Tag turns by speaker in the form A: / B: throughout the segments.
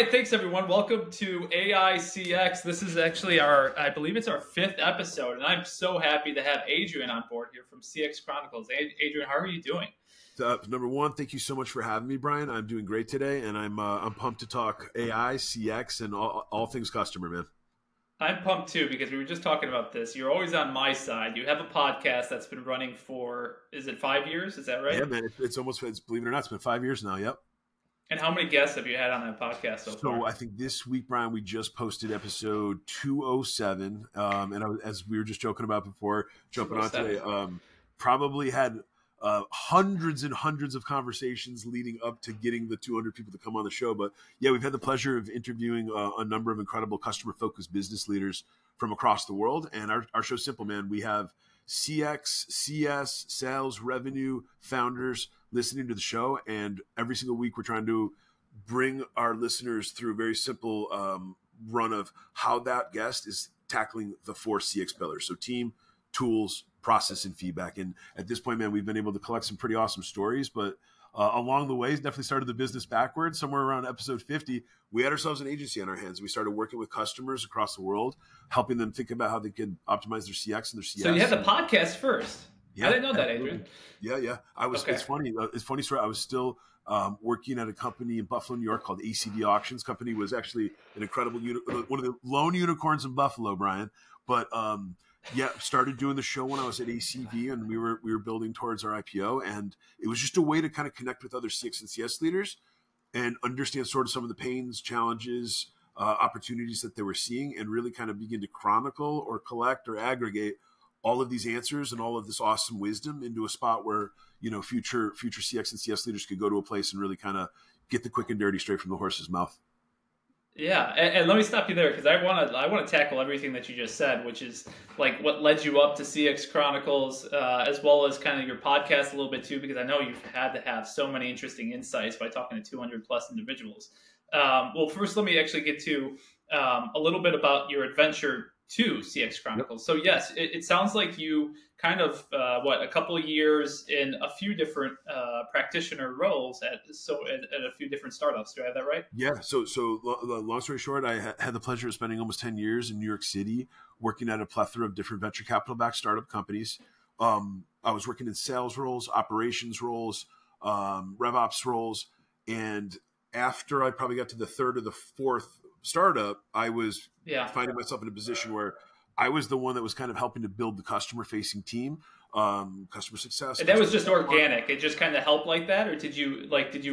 A: right, thanks everyone. Welcome to AI CX. This is actually I believe it's our 5th episode, and I'm so happy to have Adrian on board here from CX Chronicles. Adrian, how are you doing?
B: Number one, thank you so much for having me, Brian. I'm doing great today, and I'm pumped to talk AI, CX, and all things customer, man.
A: I'm pumped too because we were just talking about this. You're always on my side. You have a podcast that's been running for, is it 5 years? Is that right?
B: Yeah, man. It's believe it or not, it's been 5 years now. Yep.
A: And how many guests have you had on that podcast so far?
B: So I think this week, Brian, we just posted episode 207. As we were just joking about before jumping on today, probably had hundreds and hundreds of conversations leading up to getting the 200 people to come on the show. But yeah, we've had the pleasure of interviewing a number of incredible customer-focused business leaders from across the world. And our show's simple, man. We have CX, CS, sales, revenue, founders listening to the show. And every single week we're trying to bring our listeners through a very simple run of how that guest is tackling the 4 CX pillars. So team, tools, process, and feedback. And at this point, man, we've been able to collect some pretty awesome stories, but along the way, definitely started the business backwards. Somewhere around episode 50, we had ourselves an agency on our hands. We started working with customers across the world, helping them think about how they could optimize their CX and their CS.
A: So you had the podcast first.
B: Yeah,
A: I didn't know that, Adrian.
B: Yeah. It's funny. It's funny story. I was still working at a company in Buffalo, New York called ACV Auctions. Company was actually an incredible, one of the lone unicorns in Buffalo, Brian. But started doing the show when I was at ACV, and we were building towards our IPO, and it was just a way to kind of connect with other CX and CS leaders and understand sort of some of the pains, challenges, opportunities that they were seeing, and really kind of begin to chronicle or collect or aggregate all of these answers and all of this awesome wisdom into a spot where, future CX and CS leaders could go to a place and really kind of get the quick and dirty straight from the horse's mouth.
A: Yeah, and let me stop you there because I want to tackle everything that you just said, which is like what led you up to CX Chronicles, as well as kind of your podcast a little bit too, because I know you've had to have so many interesting insights by talking to 200 plus individuals. Well, first, let me actually get to a little bit about your adventure to CX Chronicles. So yes, it sounds like you kind of a couple of years in a few different practitioner roles at a few different startups. Do I have that right?
B: Yeah. So long story short, I had the pleasure of spending almost 10 years in New York City working at a plethora of different venture capital backed startup companies. I was working in sales roles, operations roles, RevOps roles, and after I probably got to the 3rd or the 4th startup, I was finding myself in a position where I was the one that was kind of helping to build the customer-facing team, customer success.
A: And that was just organic. It just kind of helped like that, or did you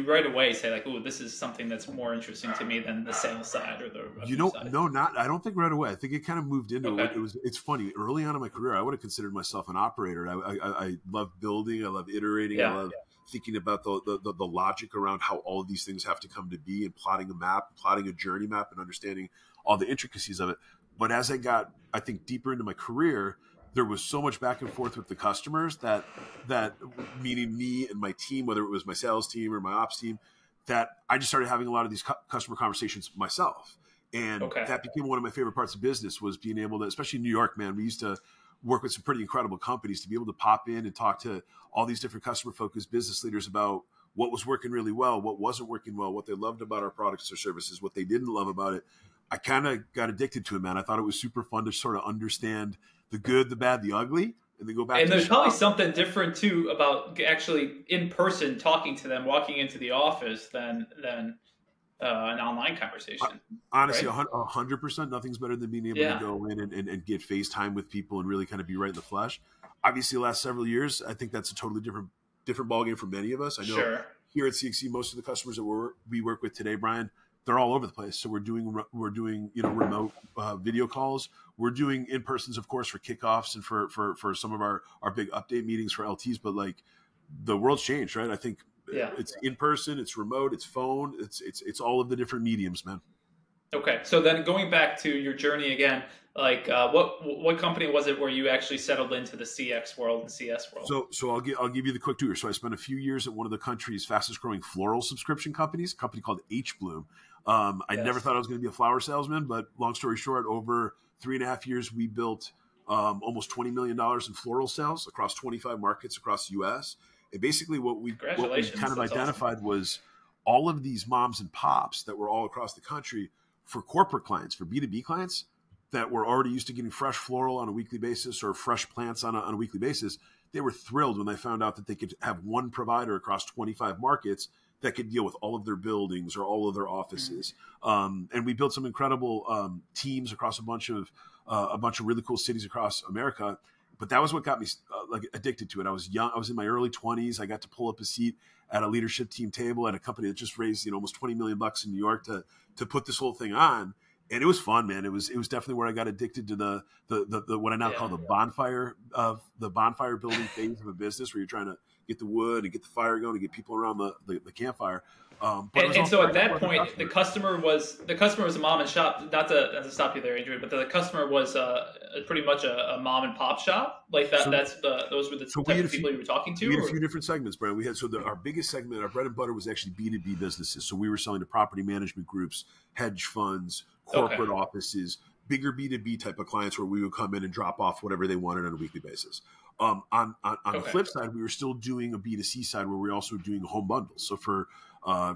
A: right away say like, "Oh, this is something that's more interesting to me than the sales side or the revenue side"?
B: No, not. I don't think right away. I think it kind of moved into it. It's funny. Early on in my career, I would have considered myself an operator. I love building. I love iterating. I love thinking about the logic around how all of these things have to come to be, and plotting a map, plotting a journey map, and understanding all the intricacies of it. But as I got, I think, deeper into my career, there was so much back and forth with the customers that meaning me and my team, whether it was my sales team or my ops team, that I just started having a lot of these customer conversations myself. And that became one of my favorite parts of business, was being able to, especially in New York, man, we used to work with some pretty incredible companies, to be able to pop in and talk to all these different customer-focused business leaders about what was working really well, what wasn't working well, what they loved about our products or services, what they didn't love about it. I kind of got addicted to it, man. I thought it was super fun to sort of understand the good, the bad, the ugly, and then go back.
A: And there's probably something different too about actually in person talking to them, walking into the office than an online conversation.
B: Honestly, 100%. Nothing's better than being able to go in and get FaceTime with people and really kind of be right in the flesh. Obviously, the last several years, I think that's a totally different ballgame for many of us. I know here at CXC, most of the customers that we work with today, Brian, they're all over the place. So we're doing remote video calls. We're doing in-persons, of course, for kickoffs and for some of our big update meetings for LTs. But like, the world's changed, right? I think it's in person, it's remote, it's phone, it's all of the different mediums, man.
A: Okay, so then going back to your journey again, like what company was it where you actually settled into the CX world and CS world?
B: So I'll give you the quick tour. So I spent a few years at one of the country's fastest growing floral subscription companies, a company called H Bloom. I never thought I was going to be a flower salesman, but long story short, over 3.5 years, we built almost $20 million in floral sales across 25 markets across the U.S. And basically what we kind of identified was all of these moms and pops that were all across the country for corporate clients, for B2B clients that were already used to getting fresh floral on a weekly basis or fresh plants on a weekly basis. They were thrilled when they found out that they could have one provider across 25 markets that could deal with all of their buildings or all of their offices. And we built some incredible teams across a bunch of really cool cities across America. But that was what got me addicted to it. I was young. I was in my early 20s. I got to pull up a seat at a leadership team table at a company that just raised almost $20 million in New York to put this whole thing on. And it was fun, man. It was definitely where I got addicted to the what I now call the bonfire building phase of a business, where you're trying to get the wood and get the fire going and get people around the campfire.
A: And so at that point, the customer was a mom and shop. Not to stop you there, Adrian, but the customer was pretty much a mom and pop shop. Like that. Those were the type of people you were talking to.
B: We had a few different segments, Brian. We had our biggest segment, our bread and butter, was actually B2B businesses. So we were selling to property management groups, hedge funds, corporate offices, bigger B2B type of clients, where we would come in and drop off whatever they wanted on a weekly basis. On the flip side, we were still doing a B2C side where we were also doing home bundles. So for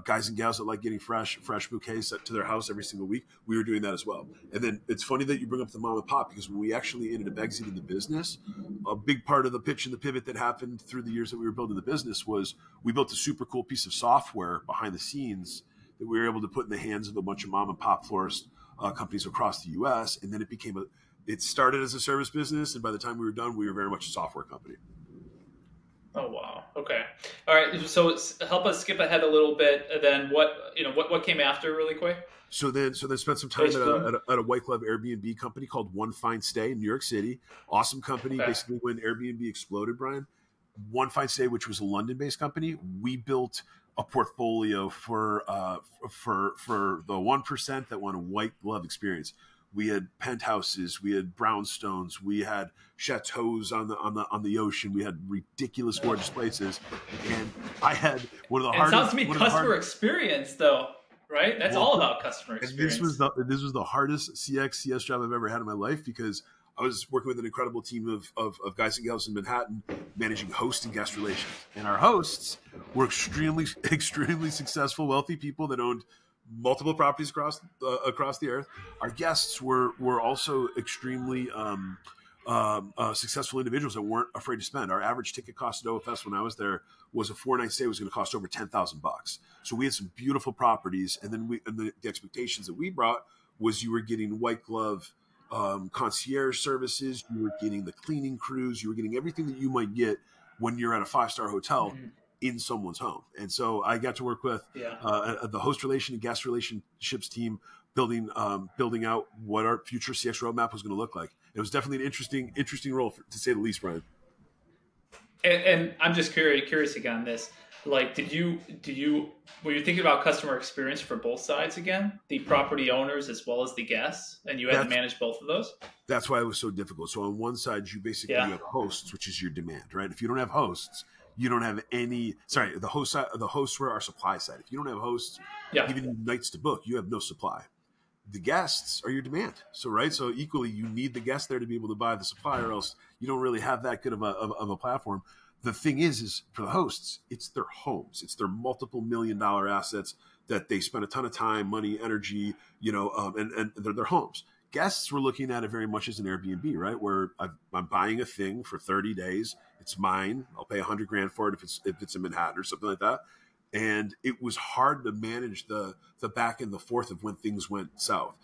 B: guys and gals that like getting fresh bouquets to their house every single week, we were doing that as well. And then it's funny that you bring up the mom and pop, because when we actually ended up exiting the business, a big part of the pitch and the pivot that happened through the years that we were building the business was we built a super cool piece of software behind the scenes that we were able to put in the hands of a bunch of mom and pop florist companies across the U.S. And then it started as a service business, and by the time we were done, we were very much a software company.
A: Oh wow! Okay, all right. So help us skip ahead a little bit. Then what came after, really quick?
B: So then spent some time at a white glove Airbnb company called One Fine Stay in New York City. Awesome company. Okay. Basically, when Airbnb exploded, Brian, One Fine Stay, which was a London-based company, we built a portfolio for the 1% that want a white glove experience. We had penthouses, we had brownstones, we had chateaus on the ocean, we had ridiculous, gorgeous places, and I had one of the hardest. It sounds
A: to me customer experience, though, right? That's all about customer experience.
B: And this was the hardest CS job I've ever had in my life, because I was working with an incredible team of guys and gals in Manhattan, managing host and guest relations, and our hosts were extremely successful, wealthy people that owned multiple properties across the earth. Our guests were also extremely successful individuals that weren't afraid to spend. Our average ticket cost at OFS when I was there was a 4-night stay was going to cost over $10,000. So we had some beautiful properties, and then the expectations that we brought was you were getting white glove concierge services, you were getting the cleaning crews, you were getting everything that you might get when you're at a 5-star hotel in someone's home. And so I got to work with the host relation and guest relationships team, building out what our future CX roadmap was going to look like. It was definitely an interesting role, to say the least, Brian.
A: And I'm just curious again on this. Like, were you thinking about customer experience for both sides again, the property owners as well as the guests, and you had to manage both of those? That's
B: why it was so difficult. So on one side, you basically have hosts, which is your demand, right? If you don't have hosts, you don't have any. Sorry, the hosts were our supply side. If you don't have hosts, even nights to book, you have no supply. The guests are your demand. So equally, you need the guests there to be able to buy the supply, or else you don't really have that good of a platform. The thing is for the hosts, it's their homes. It's their multiple $million-dollar assets that they spend a ton of time, money, energy, and they're their homes. Guests were looking at it very much as an Airbnb, right? Where I'm buying a thing for 30 days. It's mine. I'll pay $100,000 for it if it's in Manhattan or something like that. And it was hard to manage the back and the forth of when things went south.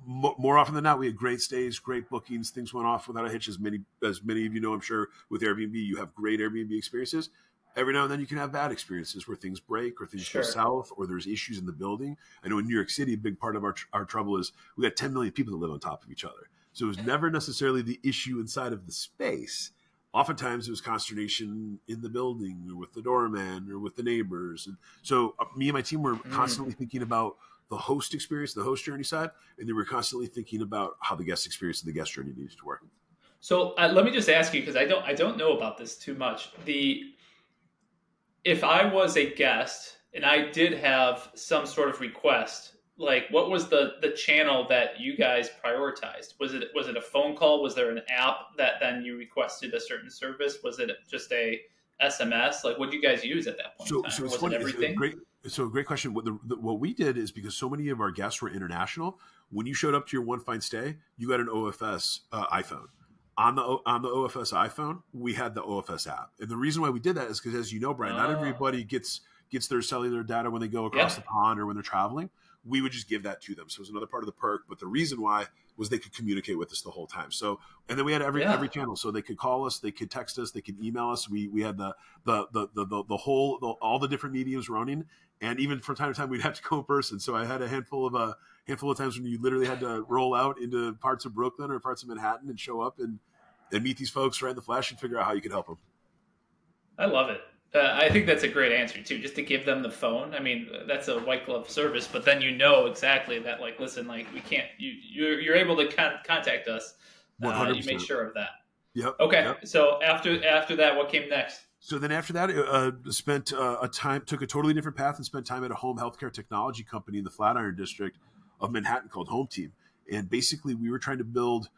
B: More often than not, we had great stays, great bookings. Things went off without a hitch. As many of you know, I'm sure, with Airbnb, you have great Airbnb experiences. Every now and then you can have bad experiences where things break or things go south or there's issues in the building. I know in New York City, a big part of our trouble is we got 10 million people that live on top of each other. So it was never necessarily the issue inside of the space. Oftentimes it was consternation in the building or with the doorman or with the neighbors. And so me and my team were constantly thinking about the host experience, the host journey side, and then we're constantly thinking about how the guest experience and the guest journey needs to work.
A: So let me just ask you, because I don't know about this too much. If I was a guest and I did have some sort of request, like what was the channel that you guys prioritized? Was it a phone call? Was there an app that then you requested a certain service? Was it just a SMS? Like, what did you guys use at that point in time?
B: So
A: Or
B: it's
A: was
B: funny.
A: it everything?
B: It's a great question. What we did is, because so many of our guests were international, when you showed up to your One Fine Stay, you got an OFS iPhone. On the OFS iPhone, we had the OFS app, and the reason why we did that is because, as you know, Brian, not everybody gets their cellular data when they go across the pond or when they're traveling. We would just give that to them. So it was another part of the perk. But the reason why was they could communicate with us the whole time. So, and then we had every channel. So they could call us, they could text us, they could email us. We had all the different mediums running. And even from time to time, we'd have to go in person. So I had a handful of times when you literally had to roll out into parts of Brooklyn or parts of Manhattan and show up and meet these folks right in the flesh and figure out how you could help them.
A: I love it. I think that's a great answer too, just to give them the phone. I mean, that's a white glove service, but then you know exactly that, like, listen, like, we can't, you're able to contact us.
B: 100%.
A: You made sure of that.
B: Yep.
A: Okay.
B: Yep.
A: So after that, what came next?
B: So then after that, took a totally different path and spent time at a home healthcare technology company in the Flatiron district of Manhattan called Home Team. And basically we were trying to build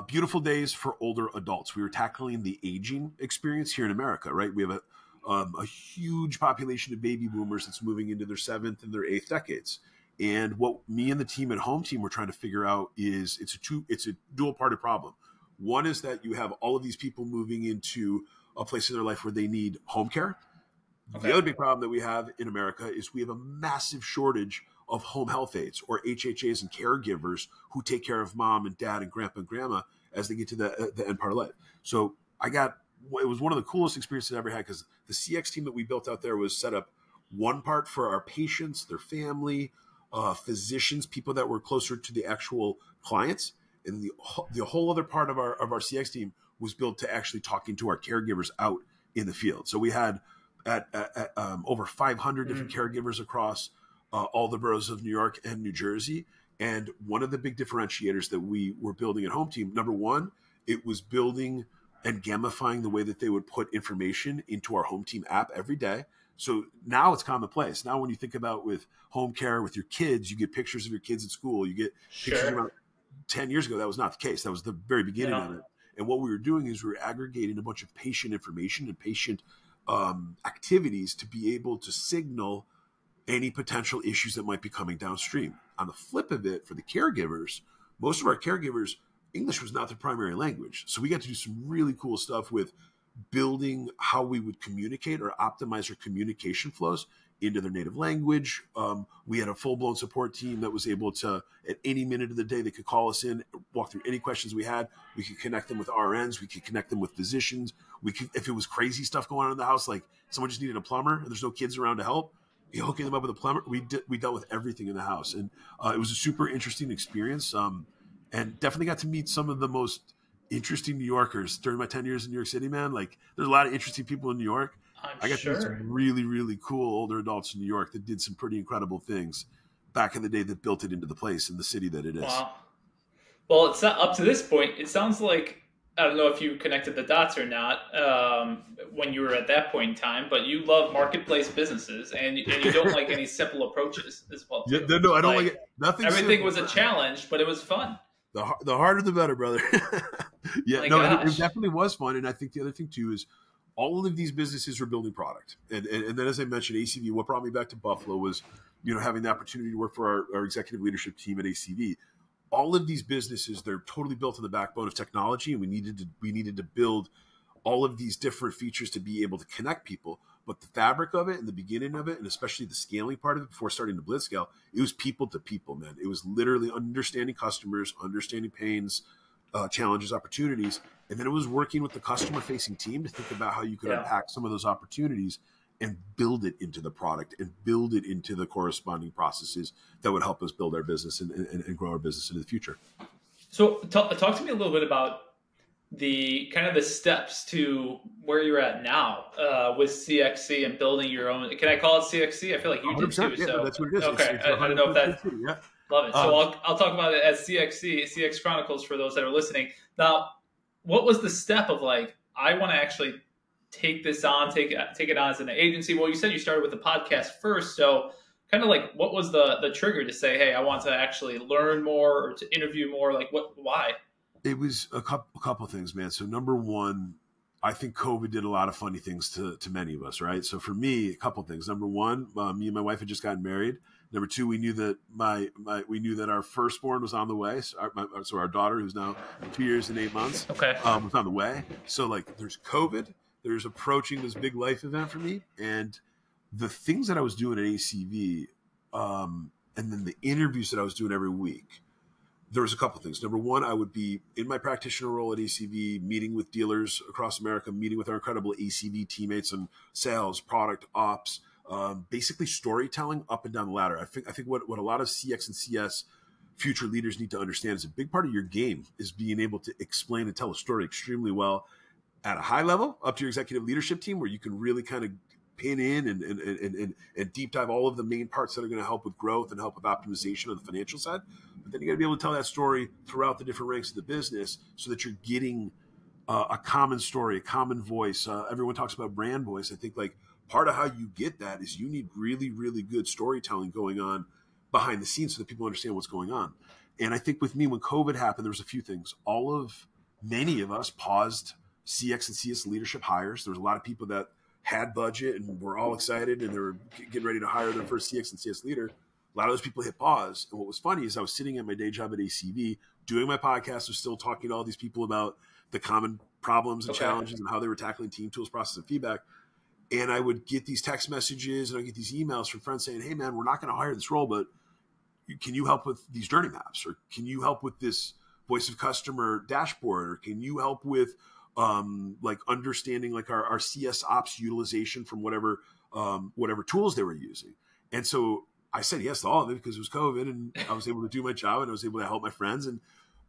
B: beautiful days for older adults. We were tackling the aging experience here in America, right? We have a huge population of baby boomers that's moving into their 7th and their 8th decades. And what me and the team at Home Team were trying to figure out is it's a dual-parted problem. One is that you have all of these people moving into a place in their life where they need home care. Okay. The other big problem that we have in America is we have a massive shortage of home health aides, or HHAs, and caregivers who take care of mom and dad and grandpa and grandma as they get to the end part of life. So it was one of the coolest experiences I ever had, because the CX team that we built out there was set up one part for our patients, their family, physicians, people that were closer to the actual clients. And the whole other part of our CX team was built to actually talking to our caregivers out in the field. So we had over 500 different caregivers across all the boroughs of New York and New Jersey. And one of the big differentiators that we were building at Home Team, number one, it was building and gamifying the way that they would put information into our Home Team app every day. So now it's commonplace. Now when you think about with home care with your kids, you get pictures of your kids at school. You get pictures around 10 years ago. That was not the case. That was the very beginning of it. And what we were doing is we were aggregating a bunch of patient information and patient activities to be able to signal any potential issues that might be coming downstream. On the flip of it, for the caregivers, most of our caregivers, English was not their primary language. So we got to do some really cool stuff with building how we would communicate or optimize our communication flows into their native language. We had a full-blown support team that was able to, at any minute of the day, they could call us in, walk through any questions we had. We could connect them with RNs. We could connect them with physicians. We could, if it was crazy stuff going on in the house, like someone just needed a plumber and there's no kids around to help, hooking them up with a plumber. We dealt with everything in the house. And it was a super interesting experience. And definitely got to meet some of the most interesting New Yorkers during my 10 years in New York City, man. Like, there's a lot of interesting people in New York. I got to meet some really, really cool older adults in New York that did some pretty incredible things back in the day that built it into the place and the city that it is.
A: Wow. Well, it's not up to this point. It sounds like, I don't know if you connected the dots or not when you were at that point in time, but you love marketplace businesses and you don't like any simple approaches as well. Too.
B: Yeah, no, I don't like it. Nothing.
A: Everything was a challenge, but it was fun.
B: The harder the better, brother. Yeah, it definitely was fun. And I think the other thing too is all of these businesses were building product. And then, as I mentioned, ACV, what brought me back to Buffalo was, having the opportunity to work for our executive leadership team at ACV. All of these businesses, they're totally built on the backbone of technology. And we needed to build all of these different features to be able to connect people. But the fabric of it and the beginning of it, and especially the scaling part of it before starting to blitzscale, it was people to people, man. It was literally understanding customers, understanding pains, challenges, opportunities. And then it was working with the customer-facing team to think about how you could unpack some of those opportunities and build it into the product and build it into the corresponding processes that would help us build our business and grow our business into the future.
A: So talk to me a little bit about the kind of the steps to where you're at now with CXC and building your own. Can I call it CXC? I feel like you did too.
B: Yeah,
A: so
B: that's what it is.
A: Okay, I don't know if that's love it. So I'll talk about it as CX Chronicles for those that are listening. Now, what was the step of like, I want to actually take this on, take it on as an agency? Well, you said you started with the podcast first, so kind of like, what was the trigger to say, hey, I want to actually learn more or to interview more? Like, why?
B: It was a couple of things, man. So number one, I think COVID did a lot of funny things to many of us, right? So for me, a couple things. Number one, me and my wife had just gotten married. Number two, we knew that we knew that our firstborn was on the way. So our daughter, who's now 2 years and 8 months, was on the way. So like, there's COVID, there's approaching this big life event for me, and the things that I was doing at ACV, and then the interviews that I was doing every week. There was a couple things. Number one, I would be in my practitioner role at ACV, meeting with dealers across America, meeting with our incredible ACV teammates on sales, product, ops, basically storytelling up and down the ladder. I think what a lot of CX and CS future leaders need to understand is a big part of your game is being able to explain and tell a story extremely well at a high level up to your executive leadership team, where you can really kind of pin in and deep dive all of the main parts that are going to help with growth and help with optimization on the financial side. But then you got to be able to tell that story throughout the different ranks of the business so that you're getting a common story, a common voice. Everyone talks about brand voice. I think like part of how you get that is you need really, really good storytelling going on behind the scenes so that people understand what's going on. And I think with me, when COVID happened, there was a few things. Many of us paused CX and CS leadership hires. There was a lot of people that had budget and were all excited and they were getting ready to hire their first CX and CS leader. A lot of those people hit pause. And what was funny is I was sitting at my day job at ACV doing my podcast, was still talking to all these people about the common problems and challenges and how they were tackling team tools, process, and feedback. And I would get these text messages and I get these emails from friends saying, hey man, we're not going to hire this role, but can you help with these journey maps? Or can you help with this voice of customer dashboard? Or can you help with like understanding like our CS ops utilization from whatever tools they were using? And so I said yes to all of it because it was COVID and I was able to do my job and I was able to help my friends. And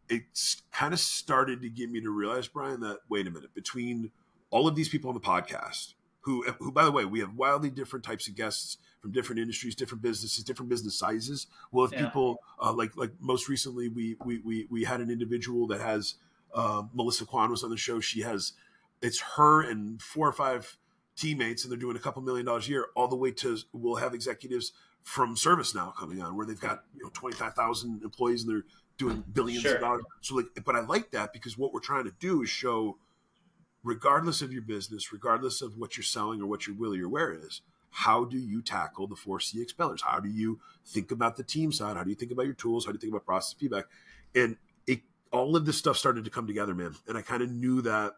B: it kind of started to get me to realize, Brian, that wait a minute, between all of these people on the podcast, who by the way, we have wildly different types of guests from different industries, different businesses, different business sizes. We'll have people like most recently, we had an individual that has Melissa Kwan was on the show. It's her and 4 or 5 teammates, and they're doing a couple $1 million a year. All the way to we'll have executives from ServiceNow coming on, where they've got 25,000 employees and they're doing billions of dollars. So like, but I like that because what we're trying to do is show, regardless of your business, regardless of what you're selling or what your will or your where is, how do you tackle the 4 CX pillars? How do you think about the team side? How do you think about your tools? How do you think about process feedback? And all of this stuff started to come together, man. And I kind of knew that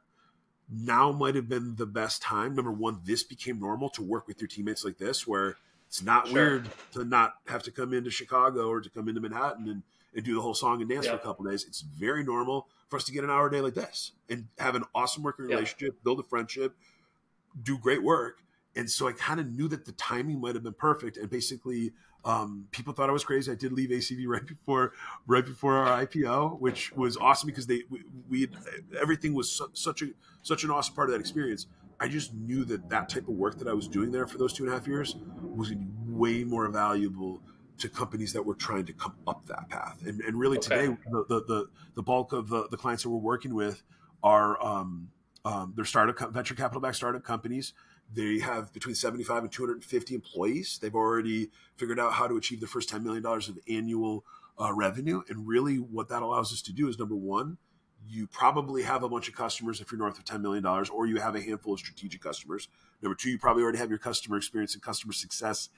B: now might have been the best time. Number one, this became normal to work with your teammates like this, where it's not weird to not have to come into Chicago or to come into Manhattan and do the whole song and dance for a couple of days. It's very normal for us to get an hour a day like this and have an awesome working relationship, build a friendship, do great work. And so I kind of knew that the timing might have been perfect. And basically, people thought I was crazy. I did leave ACV right before our IPO, which was awesome because everything was such an awesome part of that experience. I just knew that type of work that I was doing there for those 2.5 years was going to be way more valuable to companies that were trying to come up that path. And really today, the bulk of the clients that we're working with are they're venture capital-backed startup companies. They have between 75 and 250 employees. They've already figured out how to achieve their first $10 million of annual revenue. And really what that allows us to do is, number one, you probably have a bunch of customers if you're north of $10 million, or you have a handful of strategic customers. Number two, you probably already have your customer experience and customer success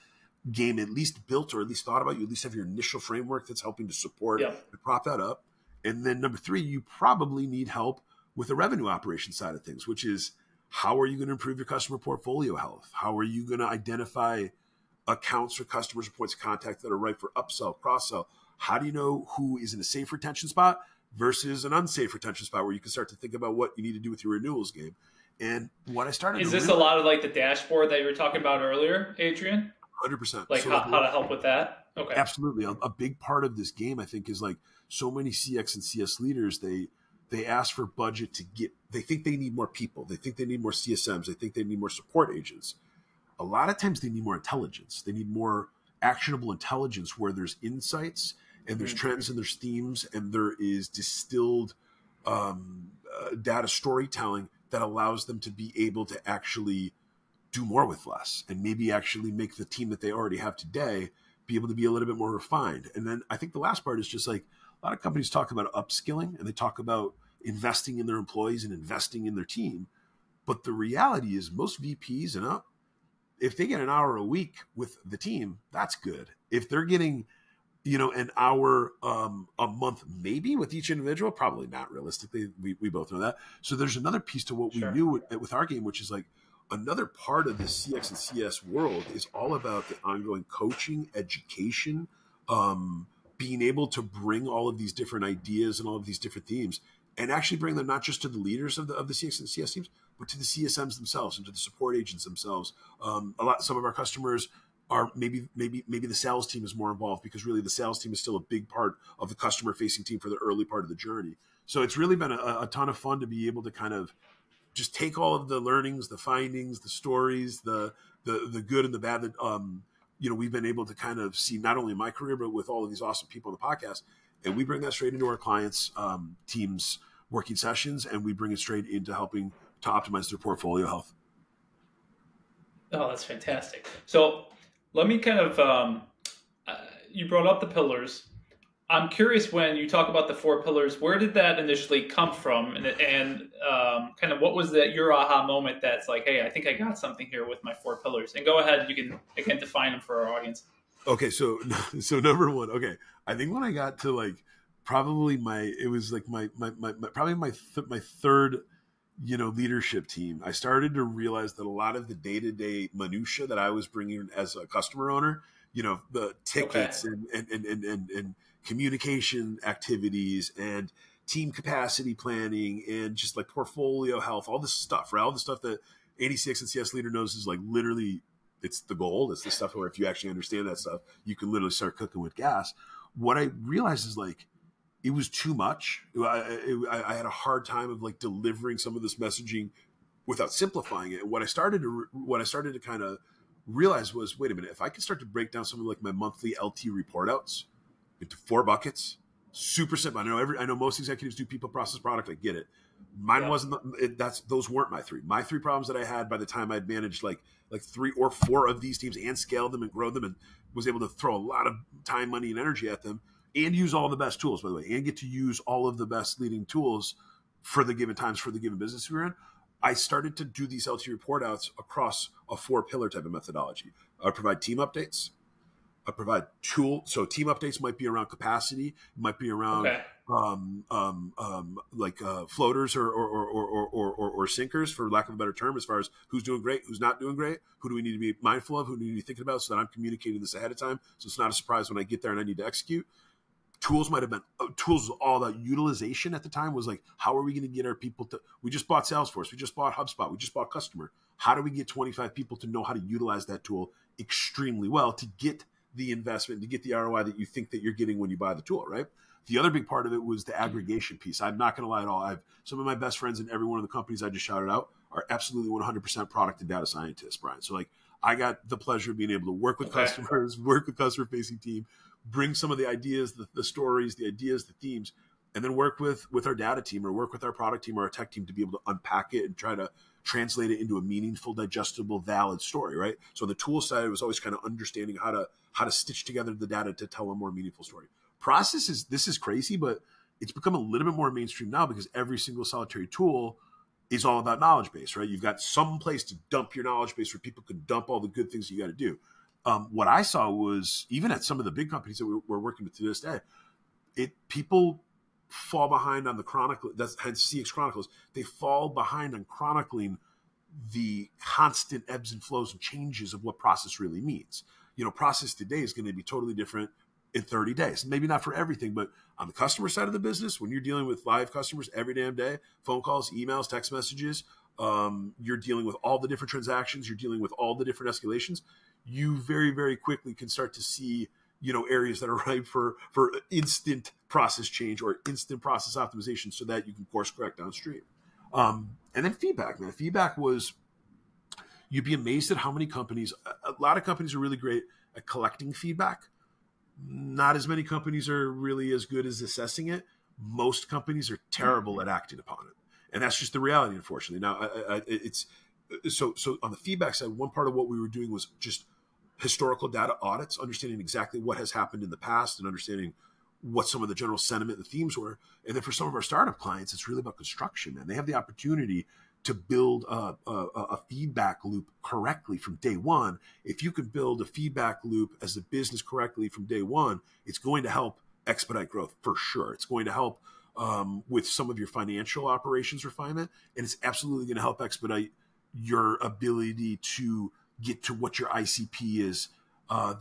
B: game at least built or at least thought about. You at least have your initial framework that's helping to support and prop that up. And then number three, you probably need help with the revenue operation side of things, which is, how are you going to improve your customer portfolio health? How are you going to identify accounts or customers or points of contact that are ripe for upsell, cross-sell? How do you know who is in a safe retention spot versus an unsafe retention spot, where you can start to think about what you need to do with your renewals game? And what I started
A: is this a lot of like the dashboard that you were talking about earlier, Adrian?
B: 100%.
A: Like how to help with that? Okay.
B: Absolutely. A big part of this game, I think, is like so many CX and CS leaders, they ask for budget they think they need more people. They think they need more CSMs. They think they need more support agents. A lot of times they need more intelligence. They need more actionable intelligence where there's insights and there's trends and there's themes and there is distilled data storytelling that allows them to be able to actually do more with less and maybe actually make the team that they already have today be able to be a little bit more refined. And then I think the last part is just like, a lot of companies talk about upskilling and they talk about investing in their employees and investing in their team. But the reality is most VPs and up, if they get an hour a week with the team, that's good. If they're getting, an hour a month, maybe with each individual, probably not realistically. We both know that. So there's another piece to what we knew with our game, which is like another part of the CX and CS world is all about the ongoing coaching, education, being able to bring all of these different ideas and all of these different themes and actually bring them not just to the leaders of the CX and CS teams, but to the CSMs themselves and to the support agents themselves. Some of our customers are maybe the sales team is more involved because really the sales team is still a big part of the customer facing team for the early part of the journey. So it's really been a ton of fun to be able to kind of just take all of the learnings, the findings, the stories, the good and the bad that we've been able to kind of see not only in my career but with all of these awesome people on the podcast, and we bring that straight into our clients' teams' working sessions, and we bring it straight into helping to optimize their portfolio health.
A: Oh, that's fantastic. So let me kind of you brought up the pillars. I'm curious, when you talk about the 4 pillars, where did that initially come from? And kind of what was your aha moment that's like, hey, I think I got something here with my 4 pillars? And go ahead, you can again define them for our audience.
B: Okay, so number one, okay, I think when I got to like probably my third leadership team, I started to realize that a lot of the day-to-day minutia that I was bringing as a customer owner, the tickets and communication activities and team capacity planning and just like portfolio health, all this stuff, right? All the stuff that any CX and CS leader knows is like literally, it's the gold. It's the stuff where if you actually understand that stuff, you can literally start cooking with gas. What I realized is like, it was too much. I had a hard time of like delivering some of this messaging without simplifying it. And what I started to kind of realize was, wait a minute, if I could start to break down some of like my monthly LT report outs into 4 buckets, super simple. I know most executives do people, process, product. I get it. Mine wasn't. Those weren't my 3. My 3 problems that I had by the time I'd managed like 3 or 4 of these teams and scaled them and grow them and was able to throw a lot of time, money, and energy at them. And use all the best tools, by the way, and get to use all of the best leading tools for the given times, for the given business we're in. I started to do these LT report outs across a 4-pillar type of methodology. I provide team updates. I provide tools. So team updates might be around capacity, might be around floaters or sinkers, for lack of a better term, as far as who's doing great, who's not doing great, who do we need to be mindful of, who do we need to be thinking about, so that I'm communicating this ahead of time, so it's not a surprise when I get there and I need to execute. Tools might have been tools was all about utilization at the time. Was like, how are we going to get our people to? We just bought Salesforce, we just bought HubSpot, we just bought Customer. How do we get 25 people to know how to utilize that tool extremely well to get the investment, to get the ROI that you think that you're getting when you buy the tool, right? The other big part of it was the aggregation piece. I'm not going to lie at all. Some of my best friends in every one of the companies I just shouted out are absolutely 100% product and data scientists, Brian. So like, I got the pleasure of being able to work with customers, work with customer-facing team, bring some of the ideas, the stories, the ideas, the themes, and then work with our data team or work with our product team or our tech team to be able to unpack it and try to translate it into a meaningful, digestible, valid story, right? So the tool side was always kind of understanding how to stitch together the data to tell a more meaningful story. This is crazy, but it's become a little bit more mainstream now because every single solitary tool is all about knowledge base, right? You've got some place to dump your knowledge base where people can dump all the good things you got to do. What I saw was, even at some of the big companies that we're working with to this day, people fall behind on the chronicle. That's hence CX Chronicles. They fall behind on chronicling the constant ebbs and flows and changes of what process really means. Process today is going to be totally different in 30 days. Maybe not for everything, but on the customer side of the business, when you're dealing with live customers every damn day, phone calls, emails, text messages, you're dealing with all the different transactions, you're dealing with all the different escalations, you very, very quickly can start to see, areas that are ripe for instant process change or instant process optimization so that you can course correct downstream. And then feedback, man. Feedback was, you'd be amazed at how many companies, a lot of companies are really great at collecting feedback. Not as many companies are really as good as assessing it. Most companies are terrible at acting upon it. And that's just the reality, unfortunately. Now, so on the feedback side, one part of what we were doing was just historical data audits, understanding exactly what has happened in the past and understanding what some of the general sentiment and the themes were. And then for some of our startup clients, it's really about construction, man. They have the opportunity to build a feedback loop correctly from day one. If you can build a feedback loop as a business correctly from day one, it's going to help expedite growth for sure. It's going to help with some of your financial operations refinement, and it's absolutely going to help expedite your ability to get to what your ICP is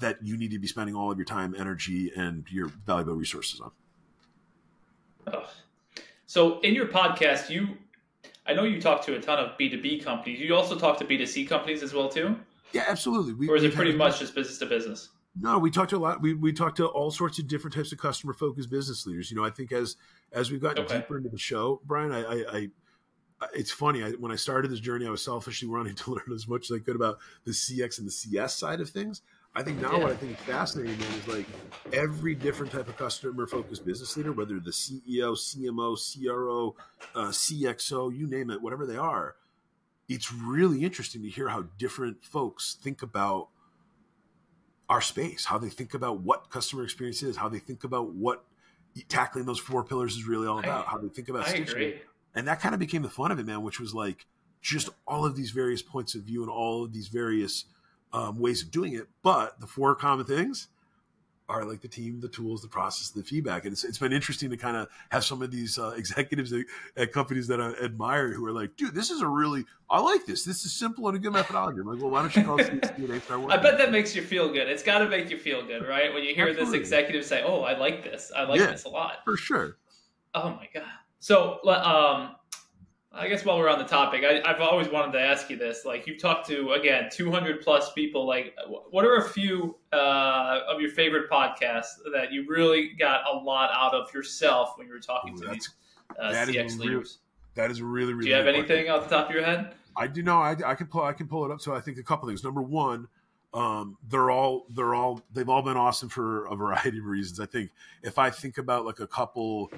B: that you need to be spending all of your time, energy, and your valuable resources on.
A: Oh. So in your podcast, I know you talk to a ton of B2B companies. You also talk to B2C companies as well too?
B: Yeah, absolutely.
A: Or is it pretty much just business to business?
B: No, we talked to a lot. We talked to all sorts of different types of customer focused business leaders. You know, I think as we've gotten deeper into the show, Brian, I it's funny. When I started this journey, I was selfishly wanting to learn as much as I could about the CX and the CS side of things. I think now what I think is fascinating, man, is like every different type of customer focused business leader, whether the CEO, CMO, CRO, CXO, you name it, whatever they are, it's really interesting to hear how different folks think about our space, how they think about what customer experience is, how they think about what tackling those 4 pillars is really all about, how they think about stitching. And that kind of became the fun of it, man, which was like just all of these various points of view and all of these various ways of doing it. But the 4 common things are like the team, the tools, the process, the feedback. And it's been interesting to kind of have some of these executives at companies that I admire who are like, dude, I like this. This is simple and a good methodology. I'm like, well, why don't you call CXP and start working?
A: I bet that makes you feel good. It's got to make you feel good, right? When you hear this executive say, oh, I like this. I like this a lot.
B: For sure.
A: Oh, my God. So, I guess while we're on the topic, I've always wanted to ask you this. Like, you've talked to, again, 200 plus people. Like, what are a few of your favorite podcasts that you really got a lot out of yourself when you were talking to these CX leaders?
B: That is really, really.
A: Do you have anything off the top of your head?
B: I do know. I can pull it up. So I think a couple things. Number one, they've all been awesome for a variety of reasons. I think if I think about like a couple,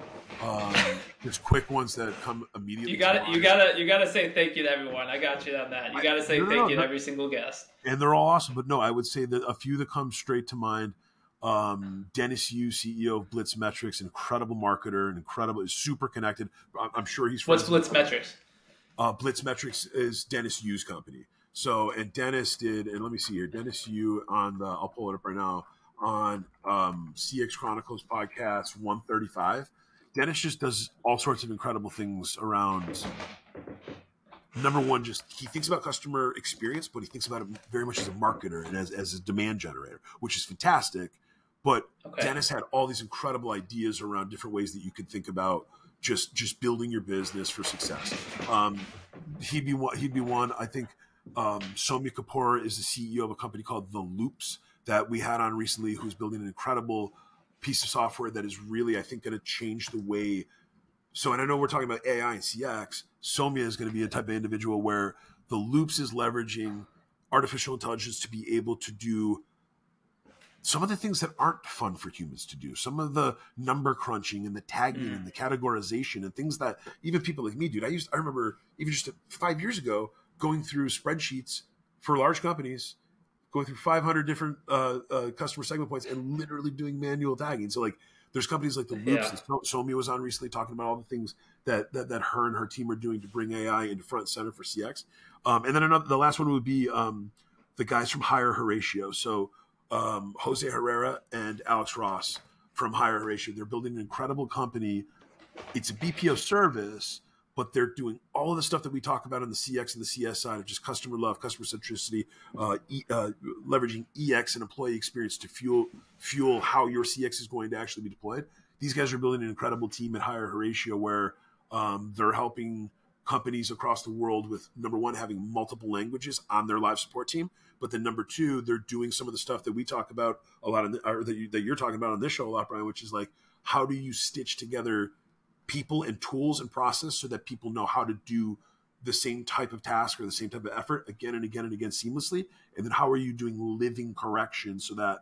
B: just quick ones that come immediately.
A: You gotta say thank you to everyone. I got you on that. You gotta say thank you to every single guest.
B: And they're all awesome. But no, I would say that a few that come straight to mind. Dennis Yu, CEO of Blitz Metrics, incredible marketer, is super connected. I'm sure he's.
A: What's Blitz Metrics?
B: Blitz Metrics is Dennis Yu's company. So, and Dennis did, and let me see here, Dennis Yu I'll pull it up right now, on CX Chronicles podcast 135. Dennis just does all sorts of incredible things around, number one, just he thinks about customer experience, but he thinks about it very much as a marketer and as a demand generator, which is fantastic. But Dennis had all these incredible ideas around different ways that you could think about just building your business for success. He'd be one, I think. Soumya Kapoor is the CEO of a company called The Loops that we had on recently, who's building an incredible piece of software that is really, I think, going to change the way. So, and I know we're talking about AI and CX. Soumya is going to be a type of individual where The Loops is leveraging artificial intelligence to be able to do some of the things that aren't fun for humans to do, some of the number crunching and the tagging and the categorization and things that even people like me, dude, I remember even just 5 years ago, going through spreadsheets for large companies, going through 500 different customer segment points and literally doing manual tagging. So like there's companies like The Loops that Soumya was on recently talking about all the things that her and her team are doing to bring AI into front and center for CX. And then the last one would be the guys from Hire Horatio. So Jose Herrera and Alex Ross from Hire Horatio, they're building an incredible company. It's a BPO service, but they're doing all of the stuff that we talk about on the CX and the CS side of just customer love, customer centricity, leveraging EX and employee experience to fuel how your CX is going to actually be deployed. These guys are building an incredible team at Hire Horatio where they're helping companies across the world with, number one, having multiple languages on their live support team. But then number two, they're doing some of the stuff that we talk about a lot, that you're talking about on this show a lot, Brian, which is like, how do you stitch together people and tools and process so that people know how to do the same type of task or the same type of effort again and again and again seamlessly? And then how are you doing living correction so that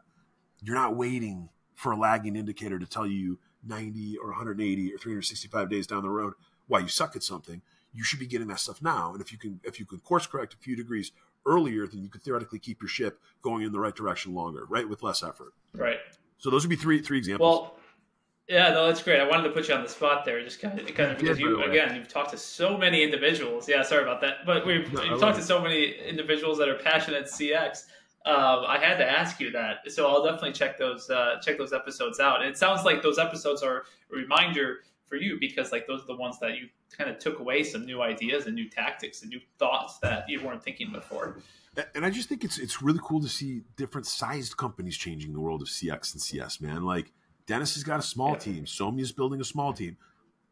B: you're not waiting for a lagging indicator to tell you 90 or 180 or 365 days down the road why you suck at something? You should be getting that stuff now. And if you can course correct a few degrees earlier, then you could theoretically keep your ship going in the right direction longer, right? With less effort.
A: Right.
B: So those would be three examples.
A: Well, Yeah, no, that's great. I wanted to put you on the spot there, just kind of because you, again, you've talked to so many individuals. Yeah, sorry about that, but you've talked to so many individuals that are passionate CX. I had to ask you that, so I'll definitely check those episodes out. And it sounds like those episodes are a reminder for you, because like those are the ones that you kind of took away some new ideas and new tactics and new thoughts that you weren't thinking before.
B: And I just think it's really cool to see different sized companies changing the world of CX and CS, man. Like Dennis has got a small team. Somia's building a small team.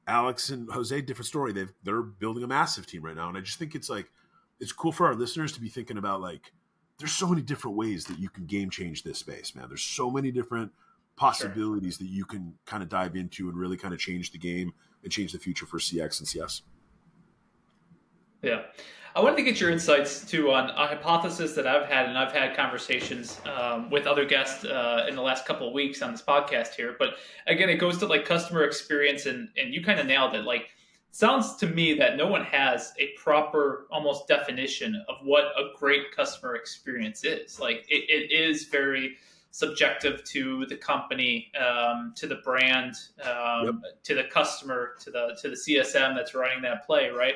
B: Alex and Jose, different story. They're building a massive team right now. And I just think it's cool for our listeners to be thinking about, like, there's so many different ways that you can game change this space, man. There's so many different possibilities that you can kind of dive into and really kind of change the game and change the future for CX and CS.
A: Yeah. I wanted to get your insights too on a hypothesis that I've had, and I've had conversations with other guests in the last couple of weeks on this podcast here. But again, it goes to like customer experience, and you kind of nailed it. Like, sounds to me that no one has a proper almost definition of what a great customer experience is. Like, it is very subjective to the company, to the brand, to the customer, to the CSM that's running that play, right?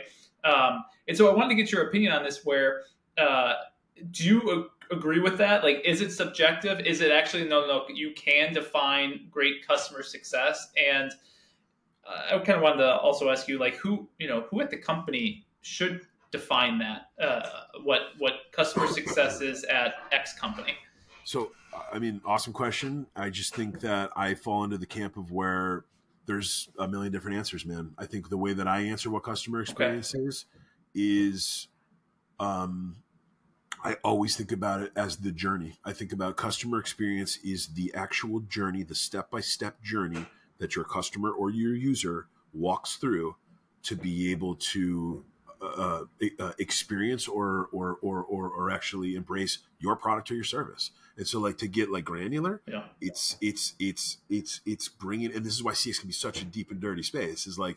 A: And so I wanted to get your opinion on this, where do you agree with that? Like, is it subjective? Is it actually, no, you can define great customer success? And I kind of wanted to also ask you, like, who at the company should define that, what customer success is at X company?
B: So, I mean, awesome question. I just think that I fall into the camp of where there's a million different answers, man. I think the way that I answer what customer experience is I always think about it as the journey. I think about customer experience is the actual journey, the step-by-step journey that your customer or your user walks through to be able to experience or actually embrace your product or your service. And so, like, to get like granular, it's bringing, and this is why CX can be such a deep and dirty space, is like,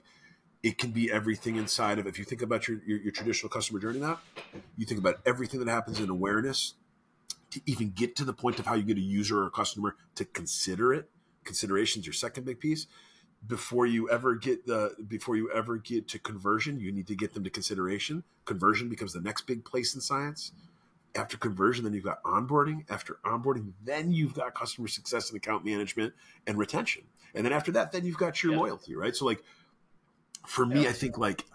B: it can be everything inside of, if you think about your traditional customer journey map, you think about everything that happens in awareness to even get to the point of how you get a user or a customer to consider it. Consideration is your second big piece. Before you ever get to conversion, you need to get them to consideration. Conversion becomes the next big place in science. After conversion, then you've got onboarding. After onboarding, then you've got customer success and account management and retention. And then after that, then you've got your loyalty, right? So, like, for me, I think, like,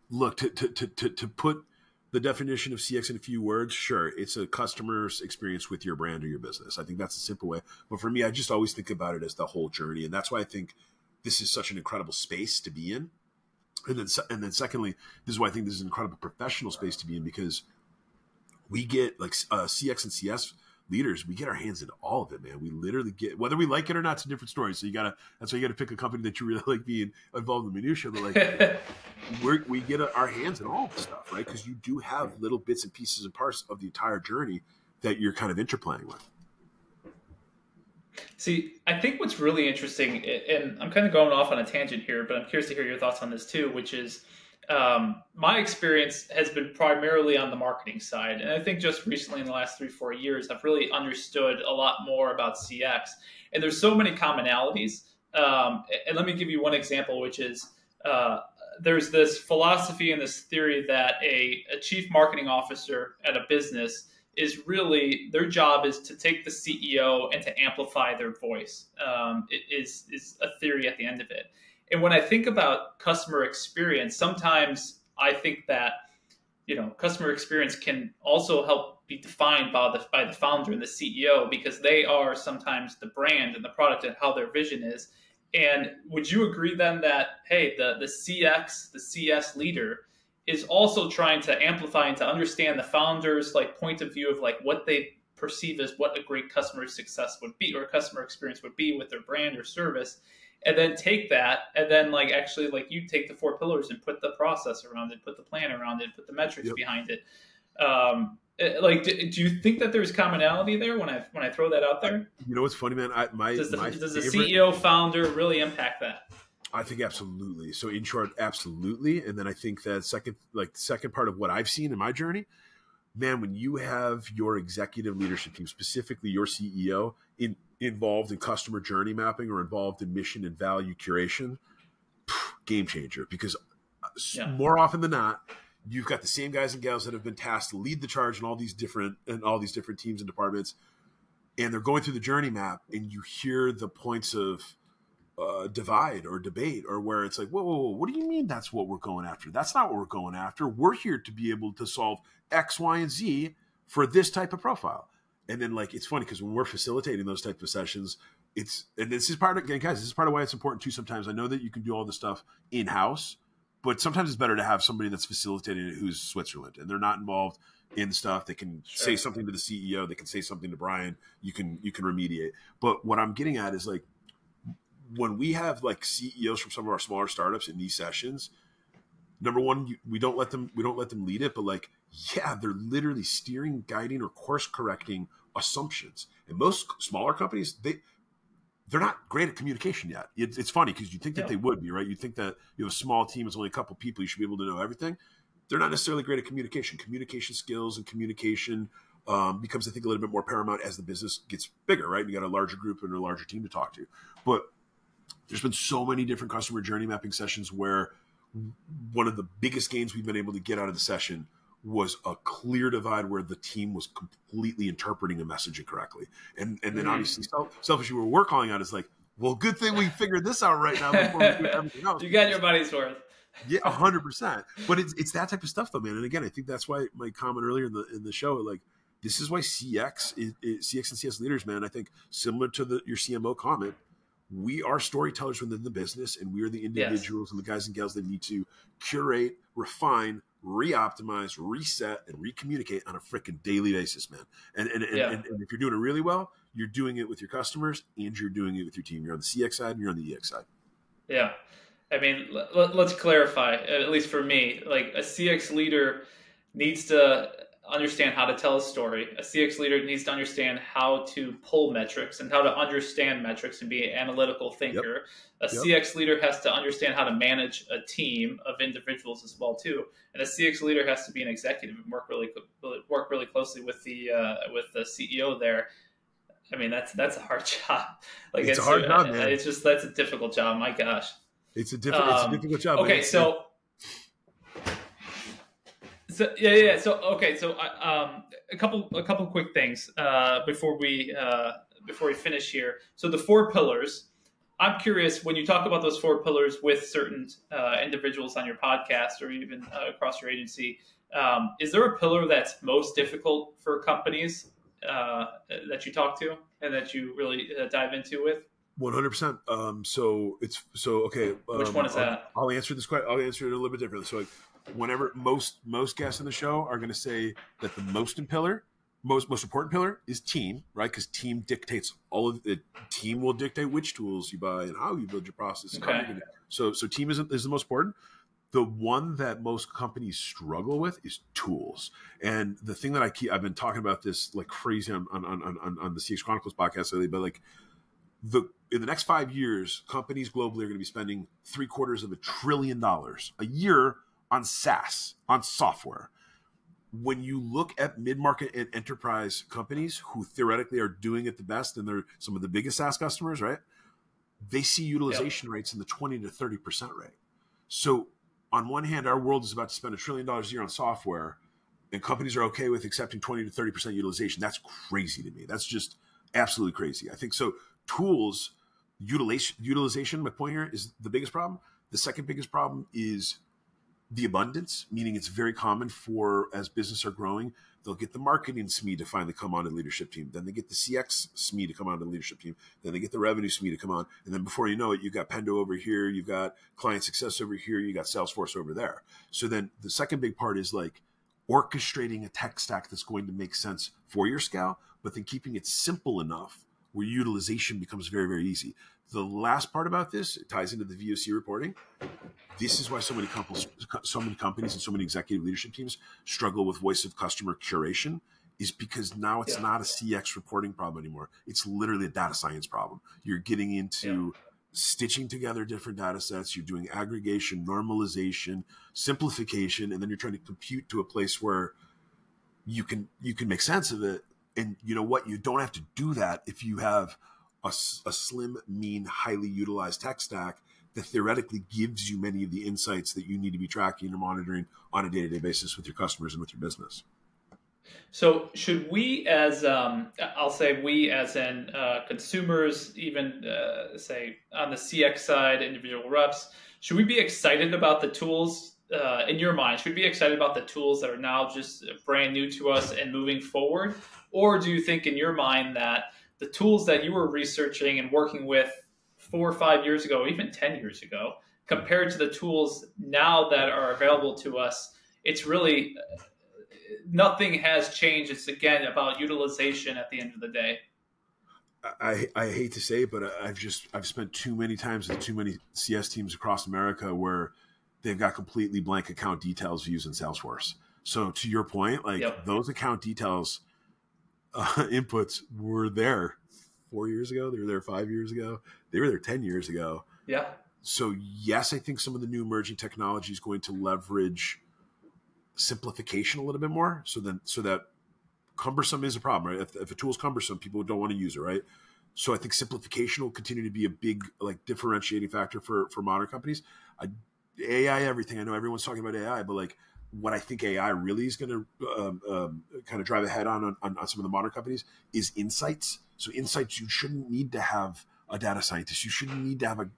B: look, to put the definition of CX in a few words, sure, it's a customer's experience with your brand or your business. I think that's a simple way. But for me, I just always think about it as the whole journey. And that's why I think this is such an incredible space to be in. And then secondly, this is why I think this is an incredible professional space to be in, because we get, like, CX and CS leaders, we get our hands into all of it, man. We literally get, whether we like it or not, it's a different story. So that's why you gotta pick a company that you really like being involved in the minutia. But like, we get our hands in all the stuff, right? Because you do have little bits and pieces and parts of the entire journey that you're kind of interplaying with.
A: See, I think what's really interesting, and I'm kind of going off on a tangent here, but I'm curious to hear your thoughts on this too, which is, my experience has been primarily on the marketing side. And I think just recently in the last 3-4 years, I've really understood a lot more about CX. And there's so many commonalities. And let me give you one example, which is there's this philosophy and this theory that a chief marketing officer at a business is really, their job is to take the CEO and to amplify their voice. It is a theory at the end of it. And when I think about customer experience, sometimes I think that, customer experience can also help be defined by the founder and the CEO, because they are sometimes the brand and the product and how their vision is. And would you agree then that, hey, the CX, the CS leader is also trying to amplify and to understand the founder's, like, point of view of, like, what they perceive as what a great customer success would be, or customer experience would be with their brand or service, and then take that, and then, like, actually, like, you take the 4 pillars and put the process around it, put the plan around it, put the metrics behind it. Like, do you think that there's commonality there when I throw that out there?
B: You know what's funny, man? Does
A: the CEO founder really impact that?
B: I think absolutely. So in short, absolutely. And then I think that the second part of what I've seen in my journey, man, when you have your executive leadership team, specifically your CEO, in involved in customer journey mapping or involved in mission and value curation, game changer. Because more often than not, you've got the same guys and gals that have been tasked to lead the charge in all these different teams and departments, and they're going through the journey map, and you hear the points of divide or debate, or where it's like, whoa, what do you mean that's what we're going after? That's not what we're going after. We're here to be able to solve X, Y, and Z for this type of profile. And then, like, it's funny because when we're facilitating those type of sessions, and this is part of, again, guys, this is part of why it's important too. Sometimes I know that you can do all this stuff in-house, but sometimes it's better to have somebody that's facilitating it who's Switzerland and they're not involved in stuff. They can say something to the CEO. They can say something to Brian. You can remediate. But what I'm getting at is, like, when we have like CEOs from some of our smaller startups in these sessions, number one, we don't let them lead it, but like, yeah, they're literally steering, guiding, or course correcting assumptions. And most smaller companies, they're not great at communication yet. It's funny because you think that they would be, right? You think that you have a small team, it's only a couple people, you should be able to know everything. They're not necessarily great at communication. Communication skills and communication becomes, I think, a little bit more paramount as the business gets bigger, right? You got a larger group and a larger team to talk to. But there's been so many different customer journey mapping sessions where one of the biggest gains we've been able to get out of the session was a clear divide where the team was completely interpreting a message incorrectly. And then obviously selfishly, what we're calling out is like, well, good thing we figured this out right now before we do everything else.
A: You got your money's worth.
B: Yeah, 100%. But it's that type of stuff though, man. And again, I think that's why my comment earlier in the show, like, this is why CX and CS leaders, man, I think similar to your CMO comment, we are storytellers within the business, and we are the individuals and the guys and gals that need to curate, refine, re-optimize, reset, and recommunicate on a freaking daily basis, man. And if you're doing it really well, you're doing it with your customers and you're doing it with your team. You're on the CX side and you're on the EX side.
A: Yeah. I mean, let's clarify, at least for me, like a CX leader needs to understand how to tell a story. A CX leader needs to understand how to pull metrics and how to understand metrics and be an analytical thinker. CX leader has to understand how to manage a team of individuals as well too. And a CX leader has to be an executive and work really closely with the CEO there. I mean, that's a hard job. Like
B: it's a hard job, man.
A: It's just, that's a difficult job. My gosh.
B: It's a difficult job.
A: Okay, So a couple quick things before we finish here. So the 4 pillars. I'm curious, when you talk about those 4 pillars with certain individuals on your podcast or even across your agency, is there a pillar that's most difficult for companies that you talk to and that you really dive into with?
B: 100%. Okay.
A: Which one is that?
B: I'll answer this question. I'll answer it a little bit differently. So, like, whenever most guests in the show are going to say that the most important pillar is team, right? Because team dictates all of it. Team will dictate which tools you buy and how you build your process.
A: Okay.
B: So team is the most important. The one that most companies struggle with is tools. And the thing that I've been talking about this like crazy on the CX Chronicles podcast lately, but like in the next 5 years, companies globally are going to be spending $750 billion a year on SaaS, on software. When you look at mid-market and enterprise companies who theoretically are doing it the best, and they're some of the biggest SaaS customers, right? They see utilization rates in the 20 to 30% rate. So on one hand, our world is about to spend $1 trillion a year on software, and companies are okay with accepting 20 to 30% utilization. That's crazy to me. That's just absolutely crazy. I think so. Tools, utilization, my point here, is the biggest problem. The second biggest problem is the abundance, meaning it's very common for, as businesses are growing, they'll get the marketing SME to finally come on the leadership team. Then they get the CX SME to come on the leadership team. Then they get the revenue SME to come on. And then before you know it, you've got Pendo over here. You've got client success over here. You got Salesforce over there. So then the second big part is like orchestrating a tech stack that's going to make sense for your scale, but then keeping it simple enough where utilization becomes very, very easy. The last part about this, it ties into the VOC reporting. This is why so many companies and so many executive leadership teams struggle with voice of customer curation, is because now it's not a CX reporting problem anymore. It's literally a data science problem. You're getting into stitching together different data sets. You're doing aggregation, normalization, simplification, and then you're trying to compute to a place where you can make sense of it. And you know what? You don't have to do that if you have a slim, mean, highly utilized tech stack that theoretically gives you many of the insights that you need to be tracking and monitoring on a day-to-day basis with your customers and with your business.
A: So should we as, I'll say we as in consumers, even say on the CX side, individual reps, should we be excited about the tools in your mind? Should we be excited about the tools that are now just brand new to us and moving forward? Or do you think in your mind that the tools that you were researching and working with 4 or 5 years ago, even 10 years ago, compared to the tools now that are available to us, it's really nothing has changed. It's again about utilization at the end of the day.
B: I hate to say it, but I've spent too many times with too many CS teams across America where they've got completely blank account details views in Salesforce. So to your point, like those account details inputs were there 4 years ago. They were there 5 years ago. They were there 10 years ago.
A: Yeah.
B: So yes, I think some of the new emerging technology is going to leverage simplification a little bit more. So that cumbersome is a problem, right? If a tool is cumbersome, people don't want to use it, right? So I think simplification will continue to be a big like differentiating factor for modern companies. AI, everything. I know everyone's talking about AI, but like what I think AI really is going to kind of drive ahead on some of the modern companies is insights. So insights, you shouldn't need to have a data scientist. You shouldn't need to have a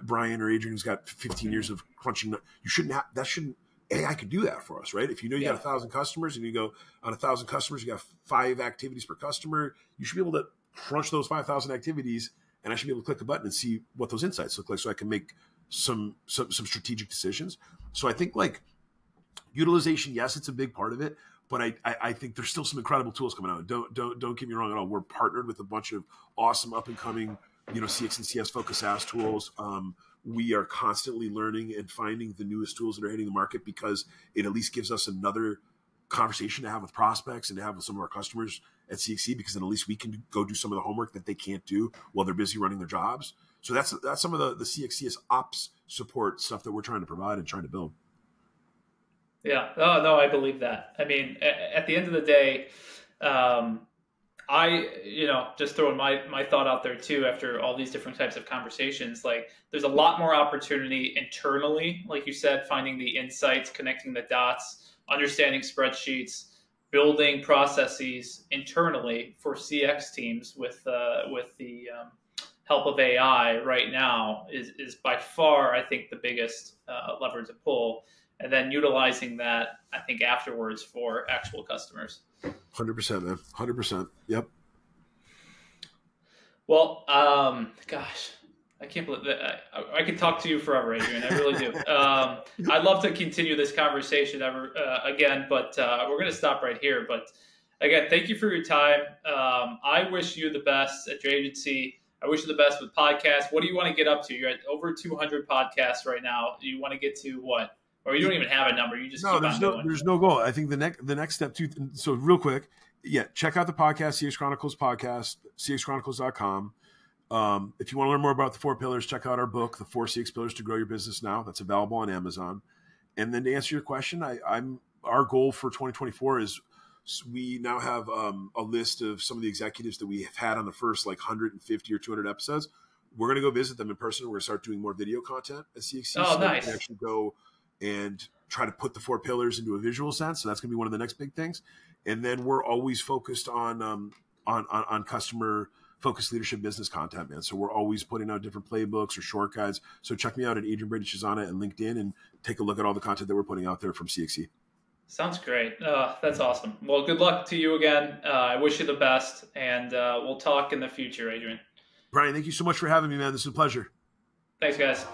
B: Brian or Adrian who's got 15 years of crunching. You shouldn't have, that shouldn't, AI could do that for us, right? If you know you got 1,000 customers and you go on 1,000 customers, you got 5 activities per customer, you should be able to crunch those 5,000 activities, and I should be able to click a button and see what those insights look like so I can make some strategic decisions. So I think like utilization, yes, it's a big part of it, but I think there's still some incredible tools coming out. Don't get me wrong at all. We're partnered with a bunch of awesome up and coming, CX and CS focused SaaS tools. We are constantly learning and finding the newest tools that are hitting the market because it at least gives us another conversation to have with prospects and to have with some of our customers at CXC, because then at least we can go do some of the homework that they can't do while they're busy running their jobs. So that's some of the CXCS ops support stuff that we're trying to provide and trying to build.
A: Yeah. Oh, no, I believe that. I mean, at the end of the day, just throwing my thought out there too, after all these different types of conversations, like there's a lot more opportunity internally, like you said, finding the insights, connecting the dots, understanding spreadsheets, building processes internally for CX teams with the help of AI right now is by far, I think, the biggest lever to pull. And then utilizing that, I think, afterwards for actual customers.
B: 100%, man. 100%. Yep.
A: Well, gosh, I can't believe that. I could talk to you forever, Adrian. I really do. I'd love to continue this conversation again, but we're going to stop right here. But again, thank you for your time. I wish you the best at your agency. I wish you the best with podcasts. What do you want to get up to? You're at over 200 podcasts right now. Do you want to get to what? Or you don't even have a number. You just
B: there's no goal. I think the next step too. So real quick, check out the podcast, CX Chronicles podcast, cxchronicles.com. If you want to learn more about the 4 pillars, check out our book, The 4 CX Pillars to Grow Your Business Now. That's available on Amazon. And then to answer your question, our goal for 2024 is we now have a list of some of the executives that we have had on the first 150 or 200 episodes. We're going to go visit them in person. We're going to start doing more video content at CXC.
A: Oh, nice.
B: We can actually go and try to put the 4 pillars into a visual sense. So that's going to be one of the next big things. And then we're always focused on customer focused leadership business content, man. So we're always putting out different playbooks or short guides. So check me out at Adrian Brady-Cesana and LinkedIn and take a look at all the content that we're putting out there from CXC.
A: Sounds great. That's awesome. Well, good luck to you again. I wish you the best, and we'll talk in the future, Adrian.
B: Brian, thank you so much for having me, man. This is a pleasure.
A: Thanks, guys.